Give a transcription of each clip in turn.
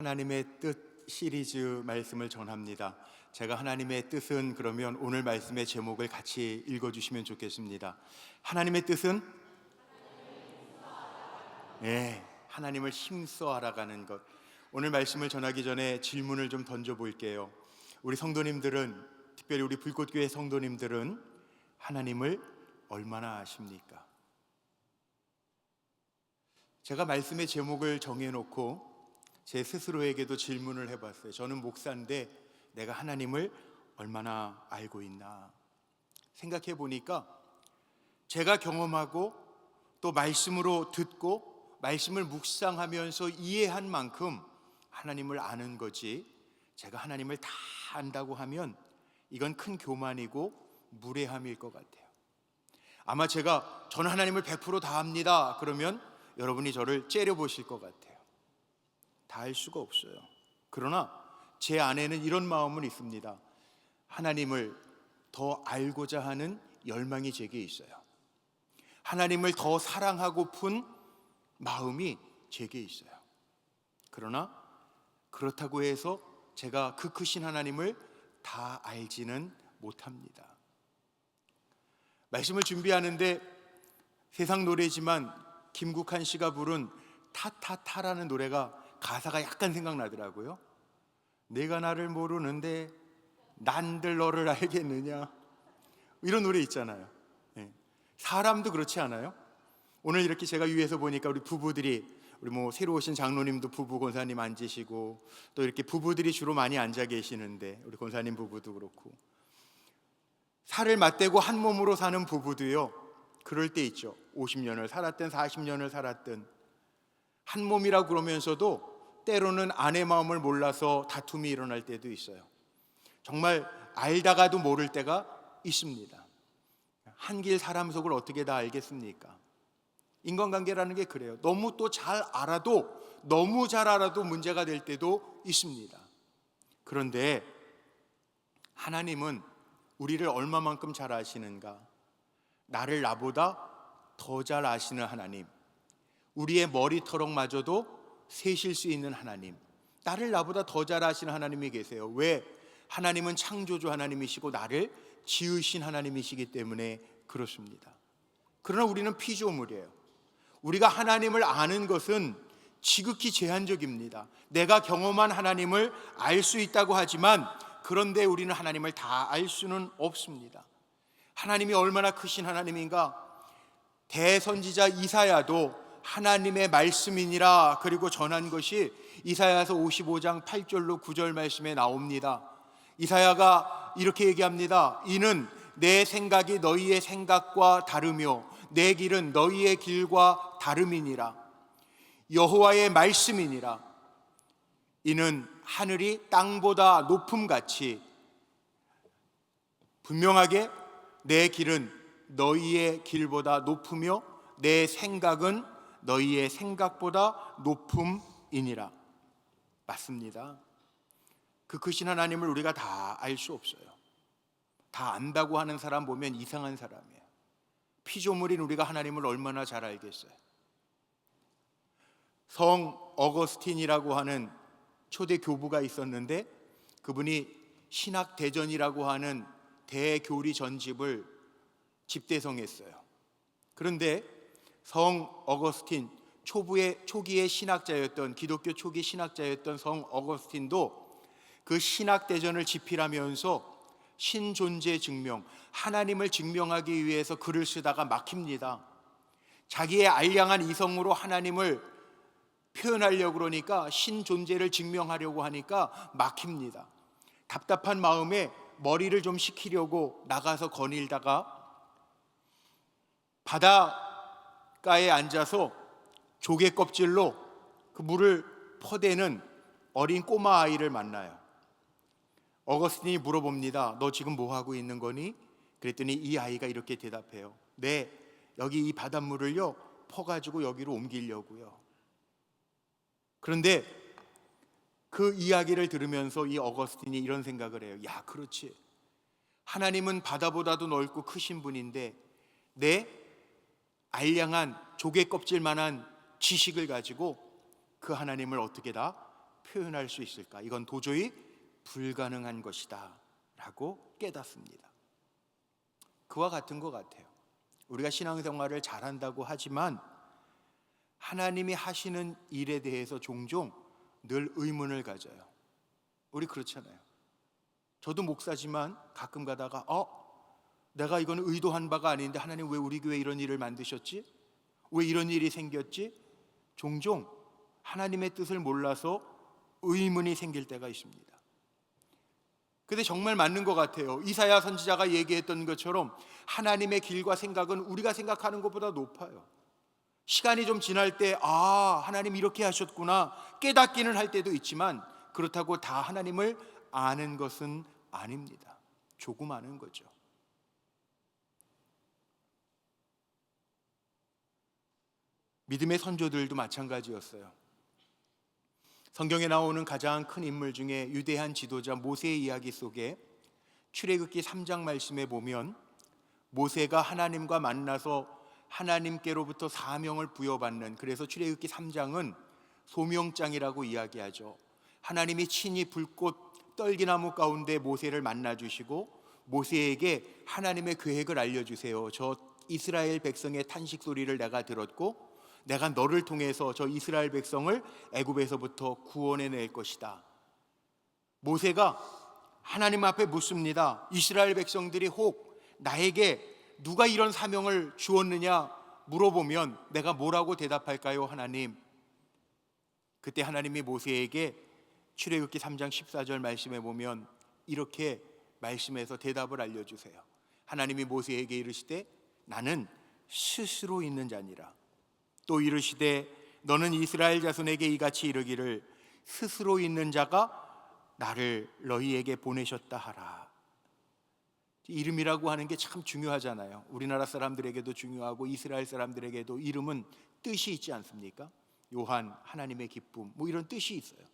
하나님의 뜻 시리즈 말씀을 전합니다. 제가 하나님의 뜻은 그러면 오늘 말씀의 제목을 같이 읽어주시면 좋겠습니다. 하나님의 뜻은 하나님을 힘써 알아가는 것. 오늘 말씀을 전하기 전에 질문을 좀 던져볼게요. 우리 성도님들은, 특별히 우리 불꽃교회 성도님들은 하나님을 얼마나 아십니까? 제가 말씀의 제목을 정해놓고 제 스스로에게도 질문을 해봤어요. 저는 목사인데 내가 하나님을 얼마나 알고 있나 생각해 보니까 제가 경험하고 또 말씀으로 듣고 말씀을 묵상하면서 이해한 만큼 하나님을 아는 거지, 제가 하나님을 다 안다고 하면 이건 큰 교만이고 무례함일 것 같아요. 아마 저는 하나님을 100%다 압니다 그러면 여러분이 저를 째려보실 것 같아요. 다 알 수가 없어요. 그러나 제 안에는 이런 마음은 있습니다. 하나님을 더 알고자 하는 열망이 제게 있어요. 하나님을 더 사랑하고픈 마음이 제게 있어요. 그러나 그렇다고 해서 제가 그 크신 하나님을 다 알지는 못합니다. 말씀을 준비하는데 세상 노래지만 김국한 씨가 부른 타타타라는 노래가 가사가 약간 생각나더라고요. 내가 나를 모르는데 난들 너를 알겠느냐, 이런 노래 있잖아요. 사람도 그렇지 않아요? 오늘 이렇게 제가 위에서 보니까 우리 부부들이, 우리 새로 오신 장로님도 부부 권사님 앉으시고 또 이렇게 부부들이 주로 많이 앉아 계시는데 우리 권사님 부부도 그렇고, 살을 맞대고 한 몸으로 사는 부부도요 그럴 때 있죠. 50년을 살았든 40년을 살았든 한 몸이라고 그러면서도 때로는 아내 마음을 몰라서 다툼이 일어날 때도 있어요. 정말 알다가도 모를 때가 있습니다. 한길 사람 속을 어떻게 다 알겠습니까? 인간관계라는 게 그래요. 너무 잘 알아도 문제가 될 때도 있습니다. 그런데 하나님은 우리를 얼마만큼 잘 아시는가? 나를 나보다 더 잘 아시는 하나님, 우리의 머리털럭마저도 세실 수 있는 하나님, 나를 나보다 더 잘 아시는 하나님이 계세요. 왜? 하나님은 창조주 하나님이시고 나를 지으신 하나님이시기 때문에 그렇습니다. 그러나 우리는 피조물이에요. 우리가 하나님을 아는 것은 지극히 제한적입니다. 내가 경험한 하나님을 알 수 있다고 하지만 그런데 우리는 하나님을 다 알 수는 없습니다. 하나님이 얼마나 크신 하나님인가? 대선지자 이사야도 하나님의 말씀이니라 그리고 전한 것이 이사야서 55장 8절로 9절 말씀에 나옵니다. 이사야가 이렇게 얘기합니다. 이는 내 생각이 너희의 생각과 다르며 내 길은 너희의 길과 다름이니라. 여호와의 말씀이니라. 이는 하늘이 땅보다 높음같이 분명하게 내 길은 너희의 길보다 높으며 내 생각은 너희의 생각보다 높음이니라. 맞습니다. 그 크신 하나님을 우리가 다 알 수 없어요. 다 안다고 하는 사람 보면 이상한 사람이에요. 피조물인 우리가 하나님을 얼마나 잘 알겠어요. 성 어거스틴이라고 하는 초대 교부가 있었는데 그분이 신학대전이라고 하는 대교리 전집을 집대성했어요. 그런데 성 어거스틴, 초기의 신학자였던, 기독교 초기 신학자였던 성 어거스틴도 그 신학대전을 집필하면서 신존재 증명, 하나님을 증명하기 위해서 글을 쓰다가 막힙니다. 자기의 알량한 이성으로 하나님을 표현하려고 그러니까, 신존재를 증명하려고 하니까 막힙니다. 답답한 마음에 머리를 좀 식히려고 나가서 거닐다가 바닷가에 앉아서 조개 껍질로 그 물을 퍼대는 어린 꼬마 아이를 만나요. 어거스틴이 물어봅니다. 너 지금 뭐 하고 있는 거니? 그랬더니 이 아이가 이렇게 대답해요. 네, 여기 이 바닷물을요 퍼가지고 여기로 옮기려고요. 그런데 그 이야기를 들으면서 이 어거스틴이 이런 생각을 해요. 야, 그렇지. 하나님은 바다보다도 넓고 크신 분인데 내 알량한 조개 껍질만한 지식을 가지고 그 하나님을 어떻게 다 표현할 수 있을까? 이건 도저히 불가능한 것이다 라고 깨닫습니다. 그와 같은 것 같아요. 우리가 신앙생활을 잘한다고 하지만 하나님이 하시는 일에 대해서 종종 늘 의문을 가져요. 우리 그렇잖아요. 저도 목사지만 가끔 가다가 내가 이건 의도한 바가 아닌데 하나님 왜 우리 교회에 이런 일을 만드셨지? 왜 이런 일이 생겼지? 종종 하나님의 뜻을 몰라서 의문이 생길 때가 있습니다. 근데 정말 맞는 것 같아요. 이사야 선지자가 얘기했던 것처럼 하나님의 길과 생각은 우리가 생각하는 것보다 높아요. 시간이 좀 지날 때 하나님 이렇게 하셨구나 깨닫기는 할 때도 있지만 그렇다고 다 하나님을 아는 것은 아닙니다. 조금 아는 거죠. 믿음의 선조들도 마찬가지였어요. 성경에 나오는 가장 큰 인물 중에 유대한 지도자 모세의 이야기 속에 출애굽기 3장 말씀에 보면 모세가 하나님과 만나서 하나님께로부터 사명을 부여받는, 그래서 출애굽기 3장은 소명장이라고 이야기하죠. 하나님이 친히 불꽃 떨기나무 가운데 모세를 만나주시고 모세에게 하나님의 계획을 알려주세요. 저 이스라엘 백성의 탄식 소리를 내가 들었고 내가 너를 통해서 저 이스라엘 백성을 애굽에서부터 구원해낼 것이다. 모세가 하나님 앞에 묻습니다. 이스라엘 백성들이 혹 나에게 누가 이런 사명을 주었느냐 물어보면 내가 뭐라고 대답할까요, 하나님? 그때 하나님이 모세에게 출애굽기 3장 14절 말씀에 보면 이렇게 말씀해서 대답을 알려주세요. 하나님이 모세에게 이르시되 나는 스스로 있는 자니라. 또 이르시되 너는 이스라엘 자손에게 이같이 이르기를 스스로 있는 자가 나를 너희에게 보내셨다 하라. 이름이라고 하는 게 참 중요하잖아요. 우리나라 사람들에게도 중요하고 이스라엘 사람들에게도 이름은 뜻이 있지 않습니까? 요한, 하나님의 기쁨, 이런 뜻이 있어요.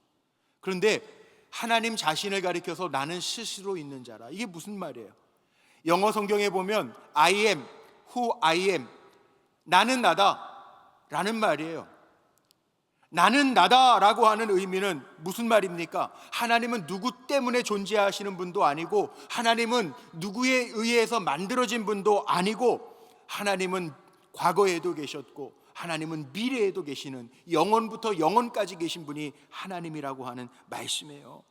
그런데 하나님 자신을 가리켜서 나는 스스로 있는 자라, 이게 무슨 말이에요? 영어 성경에 보면 I am who I am, 나는 나다 라는 말이에요. 나는 나다라고 하는 의미는 무슨 말입니까? 하나님은 누구 때문에 존재하시는 분도 아니고 하나님은 누구에 의해서 만들어진 분도 아니고 하나님은 과거에도 계셨고 하나님은 미래에도 계시는, 영원부터 영원까지 계신 분이 하나님이라고 하는 말씀이에요.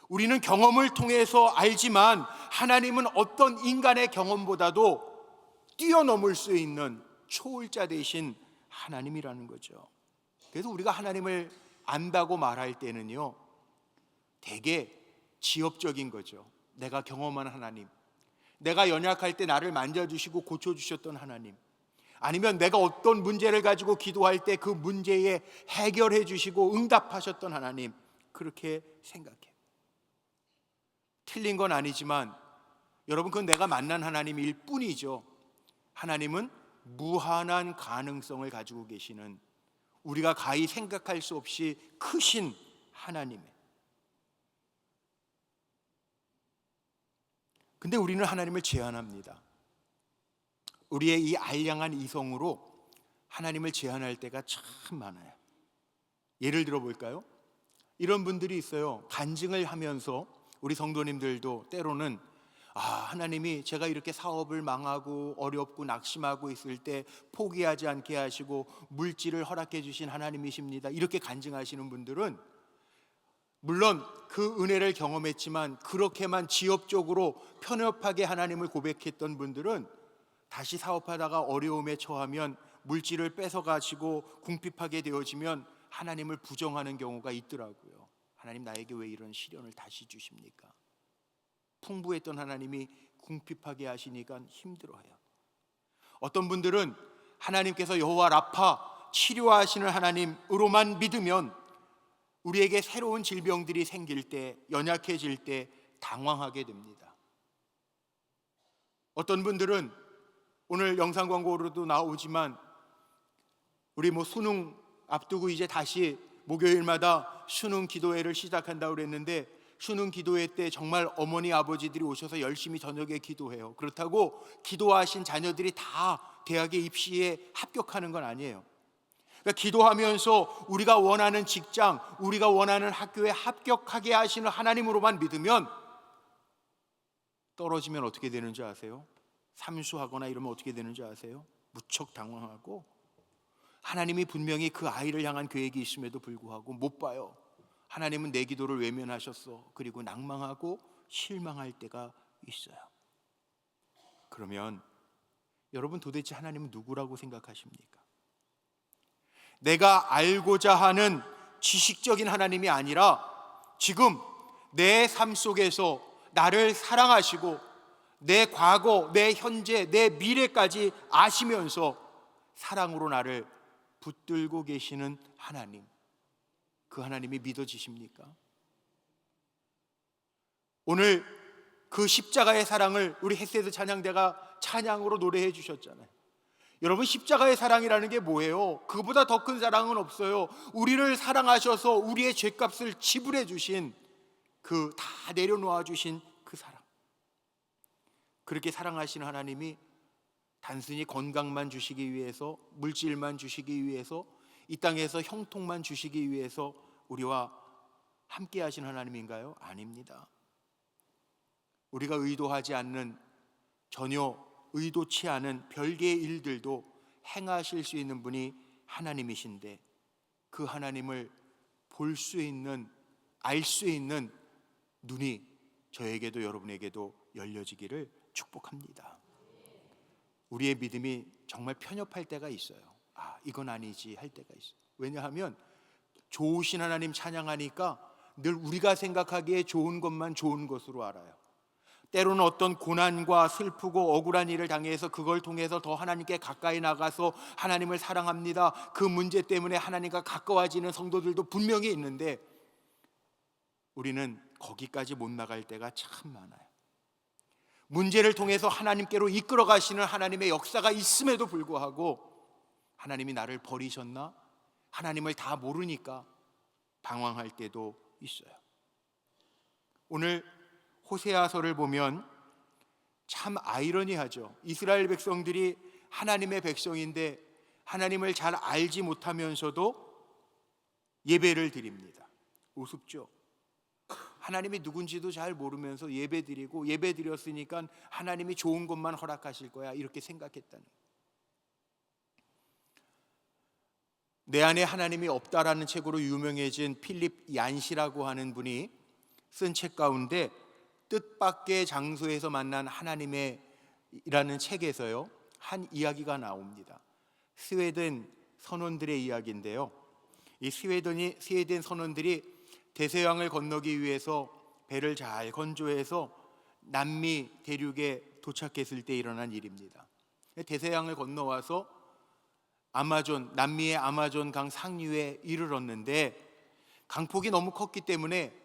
우리는 경험을 통해서 알지만 하나님은 어떤 인간의 경험보다도 뛰어넘을 수 있는 초월자 되신 하나님이라는 거죠. 그래서 우리가 하나님을 안다고 말할 때는요, 되게 지엽적인 거죠. 내가 경험한 하나님, 내가 연약할 때 나를 만져주시고 고쳐주셨던 하나님, 아니면 내가 어떤 문제를 가지고 기도할 때 그 문제에 해결해 주시고 응답하셨던 하나님, 그렇게 생각해요. 틀린 건 아니지만 여러분, 그건 내가 만난 하나님일 뿐이죠. 하나님은 무한한 가능성을 가지고 계시는, 우리가 가히 생각할 수 없이 크신 하나님이에요. 근데 우리는 하나님을 제한합니다. 우리의 이 알량한 이성으로 하나님을 제한할 때가 참 많아요. 예를 들어 볼까요? 이런 분들이 있어요. 간증을 하면서 우리 성도님들도 때로는 하나님이 제가 이렇게 사업을 망하고 어렵고 낙심하고 있을 때 포기하지 않게 하시고 물질을 허락해 주신 하나님이십니다, 이렇게 간증하시는 분들은 물론 그 은혜를 경험했지만 그렇게만 지엽적으로 편협하게 하나님을 고백했던 분들은 다시 사업하다가 어려움에 처하면 물질을 뺏어가시고 궁핍하게 되어지면 하나님을 부정하는 경우가 있더라고요. 하나님 나에게 왜 이런 시련을 다시 주십니까? 풍부했던 하나님이 궁핍하게 하시니까 힘들어해요. 어떤 분들은 하나님께서 여호와 라파 치료하시는 하나님으로만 믿으면 우리에게 새로운 질병들이 생길 때, 연약해질 때 당황하게 됩니다. 어떤 분들은 오늘 영상 광고로도 나오지만 우리 수능 앞두고 이제 다시 목요일마다 수능 기도회를 시작한다고 그랬는데 수능 기도회 때 정말 어머니 아버지들이 오셔서 열심히 저녁에 기도해요. 그렇다고 기도하신 자녀들이 다 대학에 입시에 합격하는 건 아니에요. 그러니까 기도하면서 우리가 원하는 직장, 우리가 원하는 학교에 합격하게 하시는 하나님으로만 믿으면 떨어지면 어떻게 되는지 아세요? 삼수하거나 이러면 어떻게 되는지 아세요? 무척 당황하고 하나님이 분명히 그 아이를 향한 계획이 있음에도 불구하고 못 봐요. 하나님은 내 기도를 외면하셨어. 그리고 낭망하고 실망할 때가 있어요. 그러면 여러분 도대체 하나님은 누구라고 생각하십니까? 내가 알고자 하는 지식적인 하나님이 아니라 지금 내 삶 속에서 나를 사랑하시고 내 과거, 내 현재, 내 미래까지 아시면서 사랑으로 나를 붙들고 계시는 하나님, 그 하나님이 믿어지십니까? 오늘 그 십자가의 사랑을 우리 헤세드 찬양대가 찬양으로 노래해 주셨잖아요. 여러분, 십자가의 사랑이라는 게 뭐예요? 그보다 더 큰 사랑은 없어요. 우리를 사랑하셔서 우리의 죄값을 지불해 주신, 그 다 내려놓아 주신 그 사랑. 그렇게 사랑하시는 하나님이 단순히 건강만 주시기 위해서, 물질만 주시기 위해서, 이 땅에서 형통만 주시기 위해서 우리와 함께 하신 하나님인가요? 아닙니다. 우리가 의도하지 않는, 전혀 의도치 않은 별개의 일들도 행하실 수 있는 분이 하나님이신데, 그 하나님을 볼 수 있는, 알 수 있는 눈이 저에게도 여러분에게도 열려지기를 축복합니다. 우리의 믿음이 정말 편협할 때가 있어요. 이건 아니지 할 때가 있어요. 왜냐하면 좋으신 하나님 찬양하니까 늘 우리가 생각하기에 좋은 것만 좋은 것으로 알아요. 때로는 어떤 고난과 슬프고 억울한 일을 당해서 그걸 통해서 더 하나님께 가까이 나가서 하나님을 사랑합니다, 그 문제 때문에 하나님과 가까워지는 성도들도 분명히 있는데, 우리는 거기까지 못 나갈 때가 참 많아요. 문제를 통해서 하나님께로 이끌어 가시는 하나님의 역사가 있음에도 불구하고 하나님이 나를 버리셨나? 하나님을 다 모르니까 방황할 때도 있어요. 오늘 호세아서를 보면 참 아이러니하죠. 이스라엘 백성들이 하나님의 백성인데 하나님을 잘 알지 못하면서도 예배를 드립니다. 우습죠. 하나님이 누군지도 잘 모르면서 예배 드리고, 예배 드렸으니까 하나님이 좋은 것만 허락하실 거야, 이렇게 생각했다는. 내 안에 하나님이 없다라는 책으로 유명해진 필립 얀시라고 하는 분이 쓴 책 가운데 뜻밖의 장소에서 만난 하나님의 이라는 책에서요, 한 이야기가 나옵니다. 스웨덴 선원들의 이야기인데요, 이 스웨덴 선원들이 대서양을 건너기 위해서 배를 잘 건조해서 남미 대륙에 도착했을 때 일어난 일입니다. 대서양을 건너와서 남미의 아마존 강 상류에 이르렀는데 강폭이 너무 컸기 때문에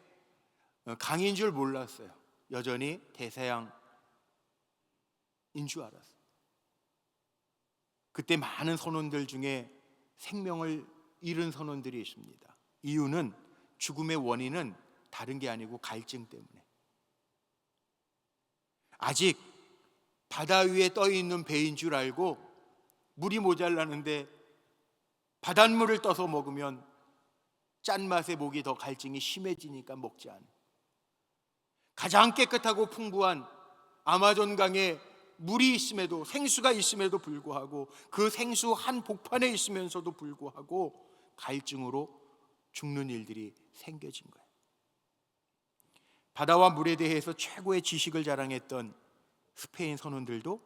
강인 줄 몰랐어요. 여전히 대서양인 줄 알았어요. 그때 많은 선원들 중에 생명을 잃은 선원들이 있습니다. 이유는, 죽음의 원인은 다른 게 아니고 갈증 때문에. 아직 바다 위에 떠 있는 배인 줄 알고 물이 모자라는데 바닷물을 떠서 먹으면 짠맛에 목이 더 갈증이 심해지니까 먹지 않아요. 가장 깨끗하고 풍부한 아마존강에 물이 있음에도, 생수가 있음에도 불구하고, 그 생수 한 복판에 있으면서도 불구하고 갈증으로 죽는 일들이 생겨진 거예요. 바다와 물에 대해서 최고의 지식을 자랑했던 스페인 선원들도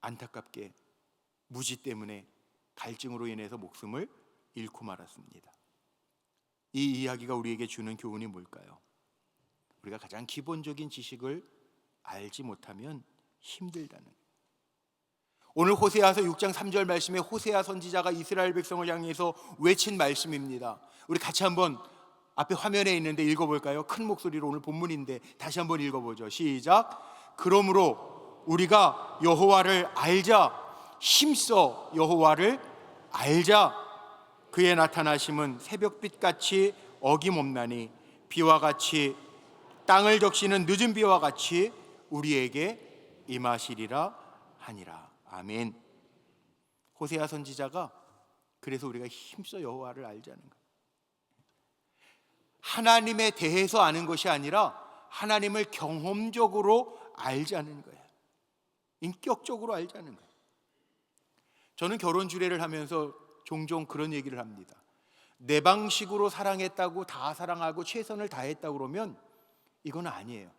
안타깝게 무지 때문에 갈증으로 인해서 목숨을 잃고 말았습니다. 이 이야기가 우리에게 주는 교훈이 뭘까요? 우리가 가장 기본적인 지식을 알지 못하면 힘들다는. 오늘 호세아서 6장 3절 말씀에 호세아 선지자가 이스라엘 백성을 향해서 외친 말씀입니다. 우리 같이 한번 앞에 화면에 있는데 읽어볼까요? 큰 목소리로, 오늘 본문인데 다시 한번 읽어보죠. 시작. 그러므로 우리가 여호와를 알자, 힘써 여호와를 알자. 그의 나타나심은 새벽빛같이 어김없나니 비와 같이, 땅을 적시는 늦은 비와 같이 우리에게 임하시리라 하니라. 아멘. 호세아 선지자가 그래서 우리가 힘써 여호와를 알자는 거예요. 하나님에 대해서 아는 것이 아니라 하나님을 경험적으로 알자는 거예요. 인격적으로 알자는 거예요. 저는 결혼 주례를 하면서 종종 그런 얘기를 합니다. 내 방식으로 사랑했다고 다 사랑하고 최선을 다했다고 그러면 이건 아니에요.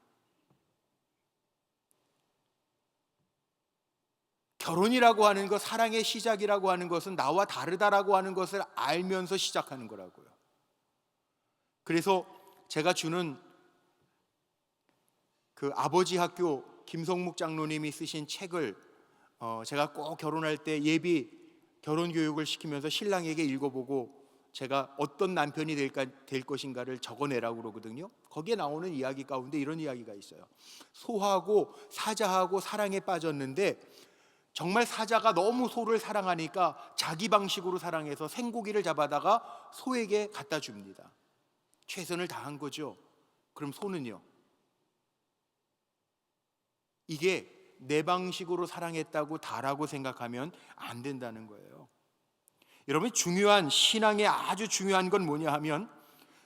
결혼이라고 하는 것, 사랑의 시작이라고 하는 것은 나와 다르다라고 하는 것을 알면서 시작하는 거라고요. 그래서 제가 주는 그 아버지 학교 김성묵 장로님이 쓰신 책을 제가 꼭 결혼할 때 예비 결혼 교육을 시키면서 신랑에게 읽어보고 제가 어떤 남편이 될 것인가를 적어내라고 그러거든요. 거기에 나오는 이야기 가운데 이런 이야기가 있어요. 소하고 사자하고 사랑에 빠졌는데 정말 사자가 너무 소를 사랑하니까 자기 방식으로 사랑해서 생고기를 잡아다가 소에게 갖다 줍니다. 최선을 다한 거죠. 그럼 소는요? 이게 내 방식으로 사랑했다고 다라고 생각하면 안 된다는 거예요. 여러분, 중요한 신앙의 아주 중요한 건 뭐냐 하면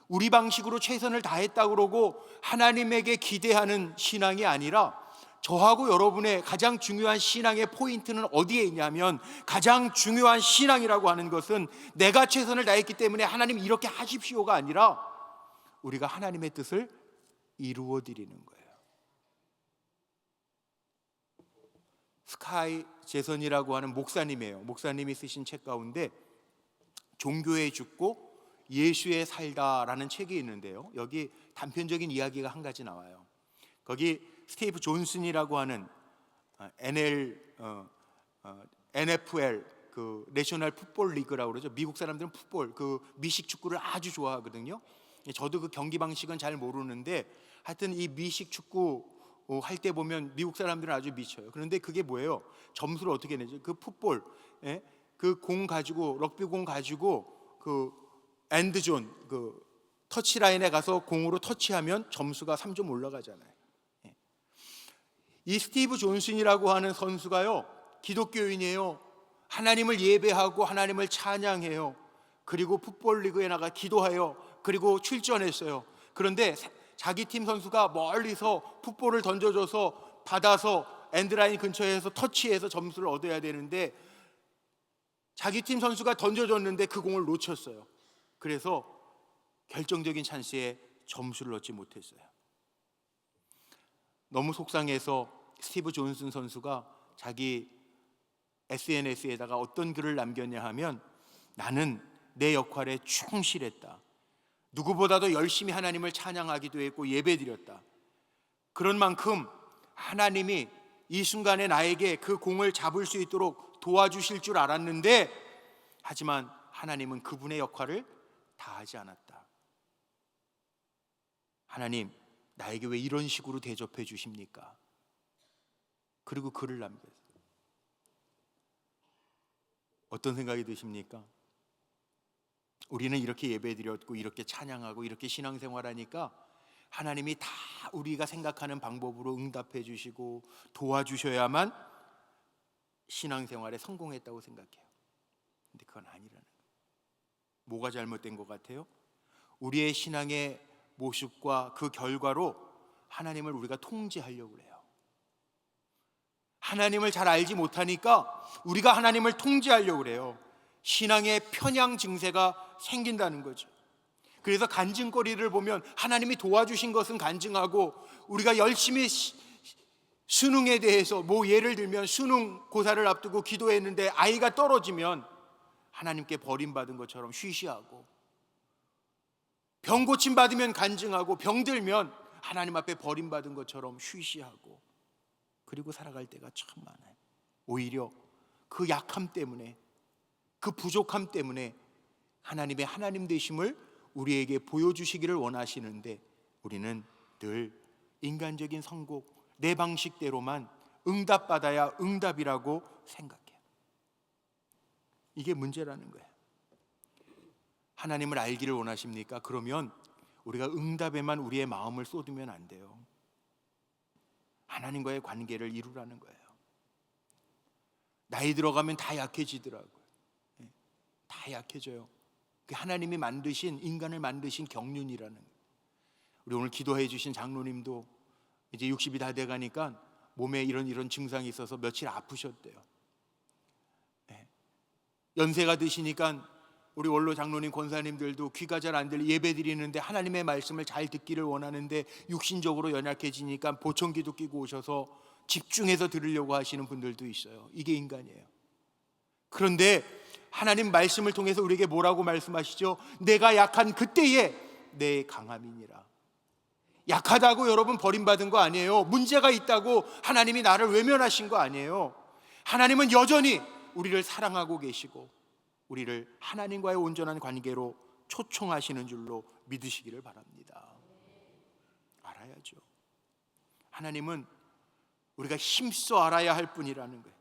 우리 방식으로 최선을 다했다고 그러고 하나님에게 기대하는 신앙이 아니라 저하고 여러분의 가장 중요한 신앙의 포인트는 어디에 있냐면 가장 중요한 신앙이라고 하는 것은 내가 최선을 다했기 때문에 하나님 이렇게 하십시오가 아니라 우리가 하나님의 뜻을 이루어 드리는 거예요. 스카이 제선이라고 하는 목사님이에요. 목사님이 쓰신 책 가운데 종교에 죽고 예수에 살다라는 책이 있는데요. 여기 단편적인 이야기가 한 가지 나와요. 거기 스티브 존슨이라고 하는 NFL 그 내셔널 풋볼 리그라고 그러죠. 미국 사람들은 풋볼 그 미식 축구를 아주 좋아하거든요. 저도 그 경기 방식은 잘 모르는데 하여튼 이 미식 축구 할 때 보면 미국 사람들은 아주 미쳐요. 그런데 그게 뭐예요? 점수를 어떻게 내죠? 그 풋볼 그 공 가지고 럭비 공 가지고 그 엔드존 그 터치라인에 가서 공으로 터치하면 점수가 3점 올라가잖아요. 이 스티브 존슨이라고 하는 선수가요, 기독교인이에요. 하나님을 예배하고 하나님을 찬양해요. 그리고 풋볼 리그에 나가 기도해요. 그리고 출전했어요. 그런데 자기 팀 선수가 멀리서 풋볼을 던져줘서 받아서 엔드라인 근처에서 터치해서 점수를 얻어야 되는데 자기 팀 선수가 던져줬는데 그 공을 놓쳤어요. 그래서 결정적인 찬스에 점수를 얻지 못했어요. 너무 속상해서 스티브 존슨 선수가 자기 SNS에다가 어떤 글을 남겼냐 하면 나는 내 역할에 충실했다. 누구보다도 열심히 하나님을 찬양하기도 했고 예배드렸다. 그런 만큼 하나님이 이 순간에 나에게 그 공을 잡을 수 있도록 도와주실 줄 알았는데 하지만 하나님은 그분의 역할을 다하지 않았다. 하나님, 나에게 왜 이런 식으로 대접해 주십니까? 그리고 글을 남겼어요. 어떤 생각이 드십니까? 우리는 이렇게 예배드렸고 이렇게 찬양하고 이렇게 신앙생활하니까 하나님이 다 우리가 생각하는 방법으로 응답해 주시고 도와주셔야만 신앙생활에 성공했다고 생각해요. 근데 그건 아니라는 거예요. 뭐가 잘못된 것 같아요? 우리의 신앙의 모습과 그 결과로 하나님을 우리가 통제하려고 해요. 하나님을 잘 알지 못하니까 우리가 하나님을 통제하려고 해요. 신앙의 편향 증세가 생긴다는 거죠. 그래서 간증거리를 보면 하나님이 도와주신 것은 간증하고 우리가 열심히 수능에 대해서 뭐 예를 들면 수능 고사를 앞두고 기도했는데 아이가 떨어지면 하나님께 버림받은 것처럼 쉬쉬하고 병 고침 받으면 간증하고 병들면 하나님 앞에 버림받은 것처럼 쉬쉬하고 그리고 살아갈 때가 참 많아요. 오히려 그 약함 때문에 그 부족함 때문에 하나님의 하나님 되심을 우리에게 보여주시기를 원하시는데 우리는 늘 인간적인 선곡 내 방식대로만 응답받아야 응답이라고 생각해요. 이게 문제라는 거예요. 하나님을 알기를 원하십니까? 그러면 우리가 응답에만 우리의 마음을 쏟으면 안 돼요. 하나님과의 관계를 이루라는 거예요. 나이 들어가면 다 약해지더라고요. 다 약해져요. 그 하나님이 만드신, 인간을 만드신 경륜이라는 거예요. 우리 오늘 기도해 주신 장로님도 이제 60이 다 돼가니까 몸에 이런 증상이 있어서 며칠 아프셨대요. 네. 연세가 드시니까 우리 원로 장로님, 권사님들도 귀가 잘 안 들려 예배 드리는데 하나님의 말씀을 잘 듣기를 원하는데 육신적으로 연약해지니까 보청기도 끼고 오셔서 집중해서 들으려고 하시는 분들도 있어요. 이게 인간이에요. 그런데 하나님 말씀을 통해서 우리에게 뭐라고 말씀하시죠? 내가 약한 그때에 내 강함이니라. 약하다고 여러분 버림받은 거 아니에요. 문제가 있다고 하나님이 나를 외면하신 거 아니에요. 하나님은 여전히 우리를 사랑하고 계시고 우리를 하나님과의 온전한 관계로 초청하시는 줄로 믿으시기를 바랍니다. 알아야죠. 하나님은 우리가 힘써 알아야 할 분이라는 거예요.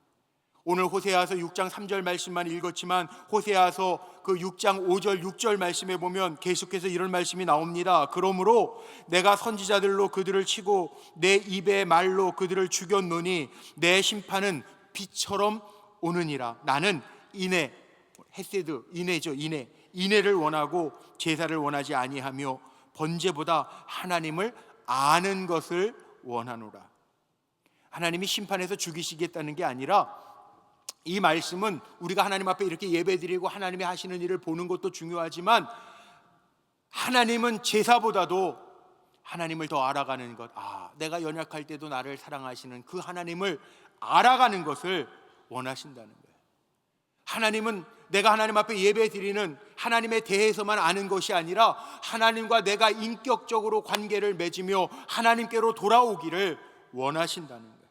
오늘 호세아서 6장 3절 말씀만 읽었지만 호세아서 그 6장 5절 6절 말씀에 보면 계속해서 이런 말씀이 나옵니다. 그러므로 내가 선지자들로 그들을 치고 내 입의 말로 그들을 죽였노니 내 심판은 비처럼 오느니라. 나는 인애, 헤세드, 인애죠. 인애를 원하고 제사를 원하지 아니하며 번제보다 하나님을 아는 것을 원하노라. 하나님이 심판해서 죽이시겠다는 게 아니라 이 말씀은 우리가 하나님 앞에 이렇게 예배드리고 하나님이 하시는 일을 보는 것도 중요하지만 하나님은 제사보다도 하나님을 더 알아가는 것, 내가 연약할 때도 나를 사랑하시는 그 하나님을 알아가는 것을 원하신다는 거예요. 하나님은 내가 하나님 앞에 예배드리는 하나님에 대해서만 아는 것이 아니라 하나님과 내가 인격적으로 관계를 맺으며 하나님께로 돌아오기를 원하신다는 거예요.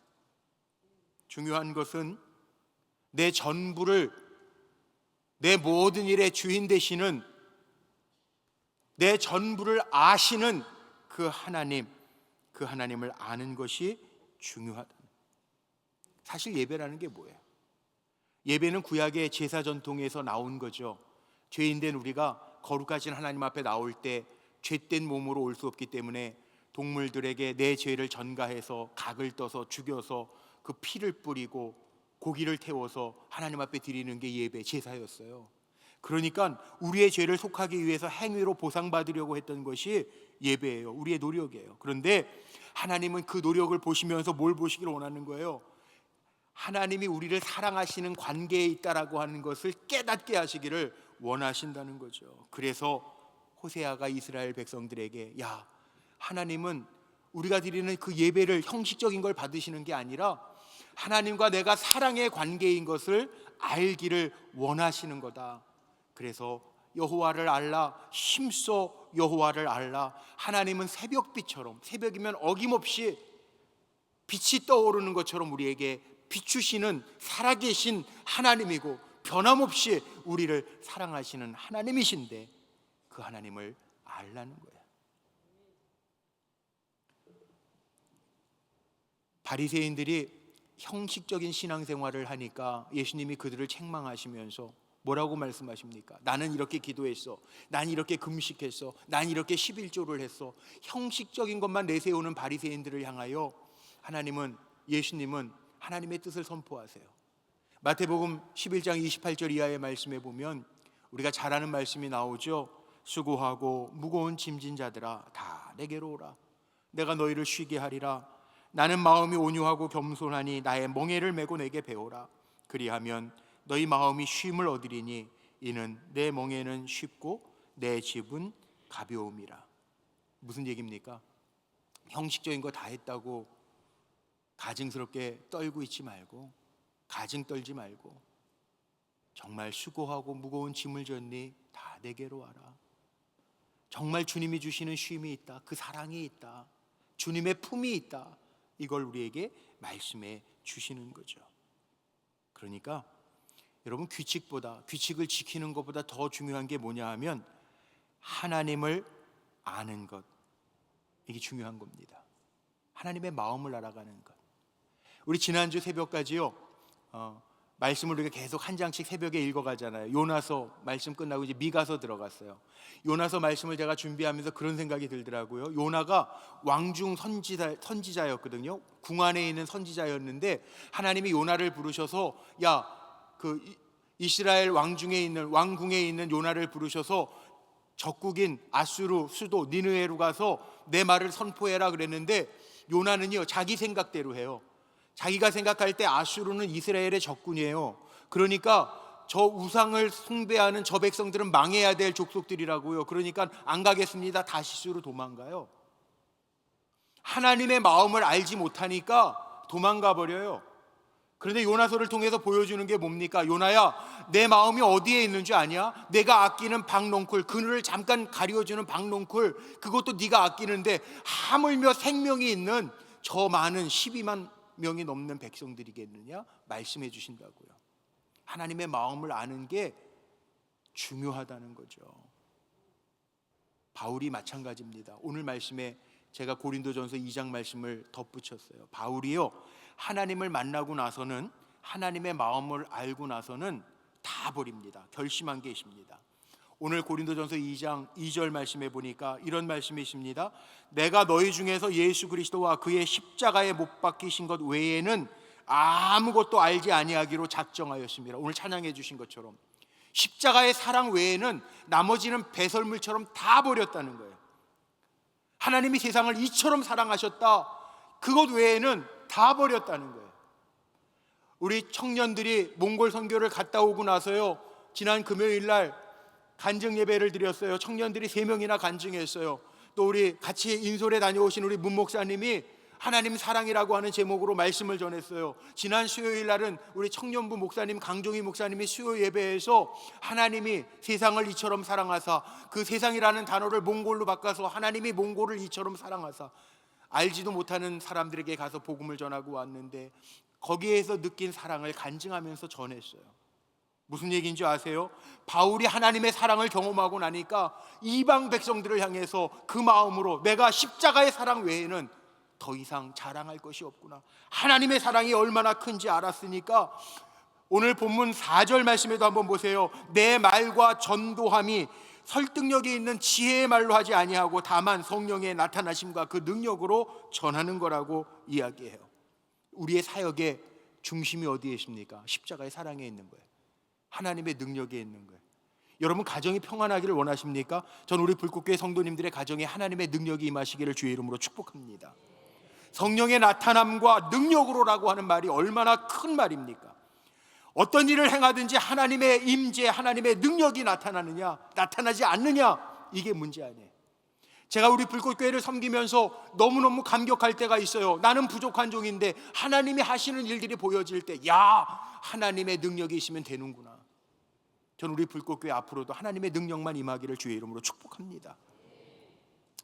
중요한 것은 내 전부를, 내 모든 일의 주인 되시는, 내 전부를 아시는 그 하나님, 그 하나님을 아는 것이 중요하다. 사실 예배라는 게 뭐예요? 예배는 구약의 제사 전통에서 나온 거죠. 죄인된 우리가 거룩하신 하나님 앞에 나올 때 죄된 몸으로 올 수 없기 때문에 동물들에게 내 죄를 전가해서 각을 떠서 죽여서 그 피를 뿌리고 고기를 태워서 하나님 앞에 드리는 게 예배, 제사였어요. 그러니까 우리의 죄를 속하기 위해서 행위로 보상받으려고 했던 것이 예배예요. 우리의 노력이에요. 그런데 하나님은 그 노력을 보시면서 뭘 보시기를 원하는 거예요? 하나님이 우리를 사랑하시는 관계에 있다라고 하는 것을 깨닫게 하시기를 원하신다는 거죠. 그래서 호세아가 이스라엘 백성들에게 하나님은 우리가 드리는 그 예배를 형식적인 걸 받으시는 게 아니라 하나님과 내가 사랑의 관계인 것을 알기를 원하시는 거다. 그래서 여호와를 알라, 힘써 여호와를 알라. 하나님은 새벽빛처럼, 새벽이면 어김없이 빛이 떠오르는 것처럼 우리에게 비추시는 살아계신 하나님이고 변함없이 우리를 사랑하시는 하나님이신데 그 하나님을 알라는 거예요. 바리새인들이 형식적인 신앙생활을 하니까 예수님이 그들을 책망하시면서 뭐라고 말씀하십니까? 나는 이렇게 기도했어, 난 이렇게 금식했어, 난 이렇게 11조를 했어. 형식적인 것만 내세우는 바리새인들을 향하여 예수님은 하나님의 뜻을 선포하세요. 마태복음 11장 28절 이하의 말씀에 보면 우리가 잘 아는 말씀이 나오죠. 수고하고 무거운 짐진 자들아 다 내게로 오라, 내가 너희를 쉬게 하리라. 나는 마음이 온유하고 겸손하니 나의 멍에를 메고 내게 배우라. 그리하면 너희 마음이 쉼을 얻으리니 이는 내 멍에는 쉽고 내 짐은 가벼움이라. 무슨 얘기입니까? 형식적인 거 다 했다고 가증스럽게 떨고 있지 말고, 가증 떨지 말고 정말 수고하고 무거운 짐을 졌니? 다 내게로 와라. 정말 주님이 주시는 쉼이 있다, 그 사랑이 있다, 주님의 품이 있다, 이걸 우리에게 말씀해 주시는 거죠. 그러니까 여러분, 규칙을 지키는 것보다 더 중요한 게 뭐냐 하면 하나님을 아는 것, 이게 중요한 겁니다. 하나님의 마음을 알아가는 것. 우리 지난주 새벽까지요 말씀을 우리가 계속 한 장씩 새벽에 읽어가잖아요. 요나서 말씀 끝나고 이제 미가서 들어갔어요. 요나서 말씀을 제가 준비하면서 그런 생각이 들더라고요. 요나가 왕중 선지자였거든요. 궁 안에 있는 선지자였는데 하나님이 요나를 부르셔서 이스라엘 왕궁에 있는 요나를 부르셔서 적국인 아수르 수도 니느웨로 가서 내 말을 선포해라 그랬는데, 요나는요 자기 생각대로 해요. 자기가 생각할 때 아수르는 이스라엘의 적군이에요. 그러니까 저 우상을 숭배하는 저 백성들은 망해야 될 족속들이라고요. 그러니까 안 가겠습니다. 다시스로 도망가요. 하나님의 마음을 알지 못하니까 도망가 버려요. 그런데 요나서를 통해서 보여주는 게 뭡니까? 요나야, 내 마음이 어디에 있는 줄 아냐? 내가 아끼는 박농쿨, 그늘을 잠깐 가려주는 박농쿨, 그것도 네가 아끼는데 하물며 생명이 있는 저 많은 12만 명이 넘는 백성들이겠느냐? 말씀해 주신다고요. 하나님의 마음을 아는 게 중요하다는 거죠. 바울이 마찬가지입니다. 오늘 말씀에 제가 고린도전서 2장 말씀을 덧붙였어요. 바울이요, 하나님을 만나고 나서는, 하나님의 마음을 알고 나서는 다 버립니다. 결심한 게 있습니다. 오늘 고린도전서 2장 2절 말씀에 보니까 이런 말씀이 있습니다. 내가 너희 중에서 예수 그리스도와 그의 십자가에 못 박히신 것 외에는 아무것도 알지 아니하기로 작정하였습니다. 오늘 찬양해 주신 것처럼 십자가의 사랑 외에는 나머지는 배설물처럼 다 버렸다는 거예요. 하나님이 세상을 이처럼 사랑하셨다, 그것 외에는 다 버렸다는 거예요. 우리 청년들이 몽골 선교를 갔다 오고 나서요, 지난 금요일 날 간증 예배를 드렸어요. 청년들이 3명이나 간증했어요. 또 우리 같이 인솔에 다녀오신 우리 문 목사님이 하나님 사랑이라고 하는 제목으로 말씀을 전했어요. 지난 수요일 날은 우리 청년부 목사님 강종희 목사님이 수요 예배에서 하나님이 세상을 이처럼 사랑하사, 그 세상이라는 단어를 몽골로 바꿔서 하나님이 몽골을 이처럼 사랑하사, 알지도 못하는 사람들에게 가서 복음을 전하고 왔는데 거기에서 느낀 사랑을 간증하면서 전했어요. 무슨 얘기인지 아세요? 바울이 하나님의 사랑을 경험하고 나니까 이방 백성들을 향해서 그 마음으로 내가 십자가의 사랑 외에는 더 이상 자랑할 것이 없구나, 하나님의 사랑이 얼마나 큰지 알았으니까 오늘 본문 4절 말씀에도 한번 보세요. 내 말과 전도함이 설득력이 있는 지혜의 말로 하지 아니하고 다만 성령의 나타나심과 그 능력으로 전하는 거라고 이야기해요. 우리의 사역의 중심이 어디에 있습니까? 십자가의 사랑에 있는 거예요. 하나님의 능력에 있는 거예요. 여러분 가정이 평안하기를 원하십니까? 전 우리 불꽃교회 성도님들의 가정에 하나님의 능력이 임하시기를 주의 이름으로 축복합니다. 성령의 나타남과 능력으로라고 하는 말이 얼마나 큰 말입니까? 어떤 일을 행하든지 하나님의 임재, 하나님의 능력이 나타나느냐 나타나지 않느냐, 이게 문제 아니에요. 제가 우리 불꽃교회를 섬기면서 너무너무 감격할 때가 있어요. 나는 부족한 종인데 하나님이 하시는 일들이 보여질 때, 야, 하나님의 능력이 있으면 되는구나. 저는 우리 불꽃교회 앞으로도 하나님의 능력만 임하기를 주의 이름으로 축복합니다.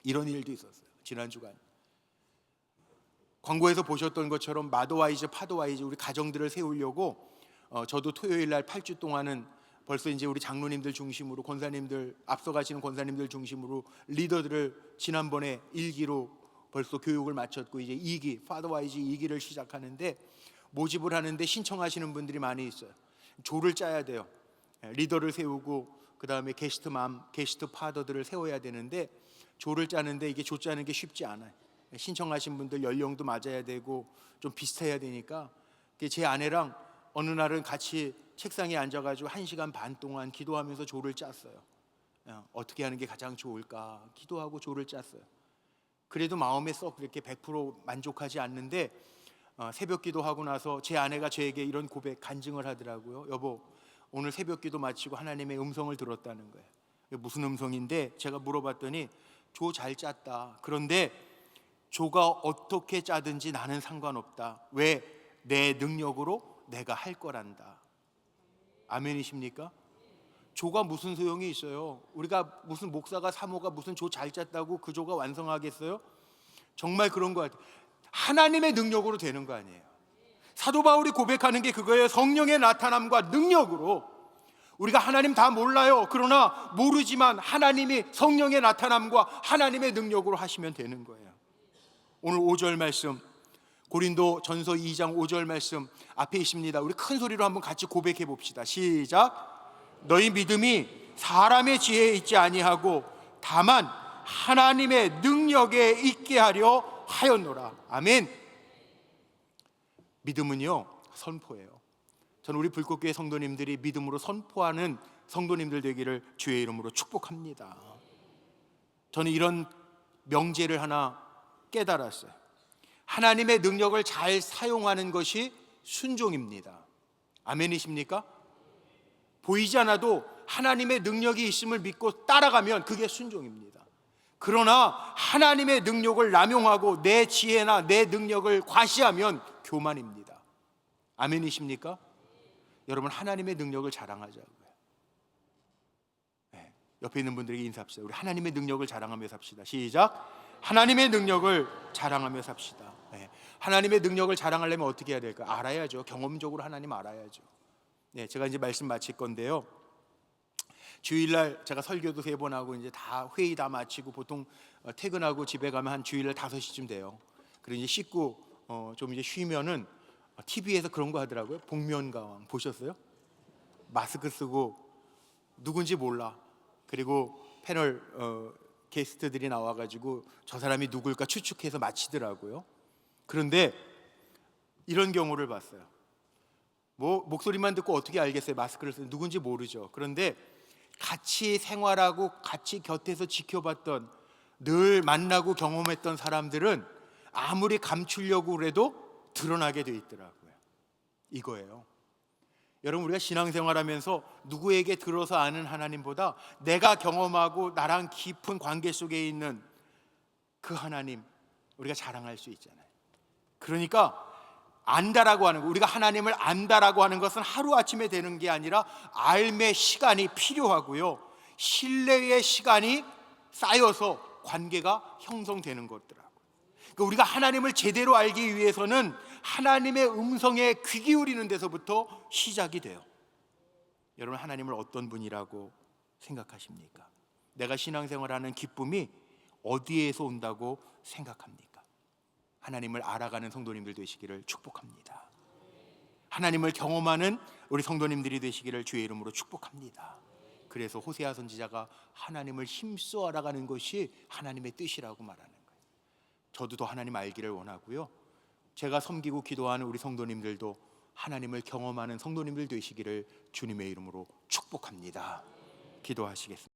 이런 일도 있었어요. 지난 주간 광고에서 보셨던 것처럼 마더와이즈, 파더와이즈 우리 가정들을 세우려고 저도 토요일 날 8주 동안은 벌써 이제 우리 장로님들 중심으로, 권사님들, 앞서가시는 권사님들 중심으로 리더들을 지난번에 1기로 벌써 교육을 마쳤고 이제 2기, 파더와이즈 2기를 시작하는데, 모집을 하는데 신청하시는 분들이 많이 있어요. 조를 짜야 돼요. 리더를 세우고 그 다음에 게스트맘, 게스트 파더들을 세워야 되는데 조를 짜는데 이게 조 짜는 게 쉽지 않아요. 신청하신 분들 연령도 맞아야 되고 좀 비슷해야 되니까 제 아내랑 어느 날은 같이 책상에 앉아가지고 1시간 반 동안 기도하면서 조를 짰어요. 어떻게 하는 게 가장 좋을까 기도하고 조를 짰어요. 그래도 마음에 썩 그렇게 100% 만족하지 않는데 새벽 기도하고 나서 제 아내가 저에게 이런 고백, 간증을 하더라고요. 여보, 오늘 새벽 기도 마치고 하나님의 음성을 들었다는 거예요. 무슨 음성인데 제가 물어봤더니 조 잘 짰다. 그런데 조가 어떻게 짜든지 나는 상관없다. 왜? 내 능력으로 내가 할 거란다. 아멘이십니까? 조가 무슨 소용이 있어요? 우리가 무슨 목사가 사모가 무슨 조 잘 짰다고 그 조가 완성하겠어요? 정말 그런 거 같아요. 하나님의 능력으로 되는 거 아니에요. 사도 바울이 고백하는 게 그거예요. 성령의 나타남과 능력으로. 우리가 하나님 다 몰라요. 그러나 모르지만 하나님이 성령의 나타남과 하나님의 능력으로 하시면 되는 거예요. 오늘 5절 말씀, 고린도 전서 2장 5절 말씀 앞에 있습니다. 우리 큰 소리로 한번 같이 고백해 봅시다. 시작. 너희 믿음이 사람의 지혜에 있지 아니하고 다만 하나님의 능력에 있게 하려 하였노라. 아멘. 믿음은요 선포예요. 저는 우리 불꽃교회 성도님들이 믿음으로 선포하는 성도님들 되기를 주의 이름으로 축복합니다. 저는 이런 명제를 하나 깨달았어요. 하나님의 능력을 잘 사용하는 것이 순종입니다. 아멘이십니까? 보이지 않아도 하나님의 능력이 있음을 믿고 따라가면 그게 순종입니다. 그러나 하나님의 능력을 남용하고 내 지혜나 내 능력을 과시하면 교만입니다. 아멘이십니까? 여러분, 하나님의 능력을 자랑하자고요. 네, 옆에 있는 분들에게 인사합시다. 우리 하나님의 능력을 자랑하며 삽시다. 시작. 하나님의 능력을 자랑하며 삽시다. 네, 하나님의 능력을 자랑하려면 어떻게 해야 될까? 알아야죠. 경험적으로 하나님 알아야죠. 네, 제가 이제 말씀 마칠 건데요. 주일날 제가 설교도 3번 하고 이제 다 회의 다 마치고 보통 퇴근하고 집에 가면 한 주일날 5시쯤 돼요. 그리고 이제 씻고 좀 이제 쉬면은 TV에서 그런 거 하더라고요. 복면가왕 보셨어요? 마스크 쓰고 누군지 몰라. 그리고 패널 게스트들이 나와가지고 저 사람이 누굴까 추측해서 마치더라고요. 그런데 이런 경우를 봤어요. 뭐 목소리만 듣고 어떻게 알겠어요? 마스크를 쓰는 누군지 모르죠. 그런데 같이 생활하고 같이 곁에서 지켜봤던, 늘 만나고 경험했던 사람들은 아무리 감추려고 해도 드러나게 돼 있더라고요. 이거예요. 여러분, 우리가 신앙생활하면서 누구에게 들어서 아는 하나님보다 내가 경험하고 나랑 깊은 관계 속에 있는 그 하나님, 우리가 자랑할 수 있잖아요. 그러니까 안다라고 하는 거, 우리가 하나님을 안다라고 하는 것은 하루아침에 되는 게 아니라 알매 시간이 필요하고요, 신뢰의 시간이 쌓여서 관계가 형성되는 것더라고요. 그러니까 우리가 하나님을 제대로 알기 위해서는 하나님의 음성에 귀 기울이는 데서부터 시작이 돼요. 여러분, 하나님을 어떤 분이라고 생각하십니까? 내가 신앙생활하는 기쁨이 어디에서 온다고 생각합니까? 하나님을 알아가는 성도님들 되시기를 축복합니다. 하나님을 경험하는 우리 성도님들이 되시기를 주의 이름으로 축복합니다. 그래서 호세아 선지자가 하나님을 힘써 알아가는 것이 하나님의 뜻이라고 말하는 거예요. 저도 더 하나님 알기를 원하고요, 제가 섬기고 기도하는 우리 성도님들도 하나님을 경험하는 성도님들 되시기를 주님의 이름으로 축복합니다. 기도하시겠습니다.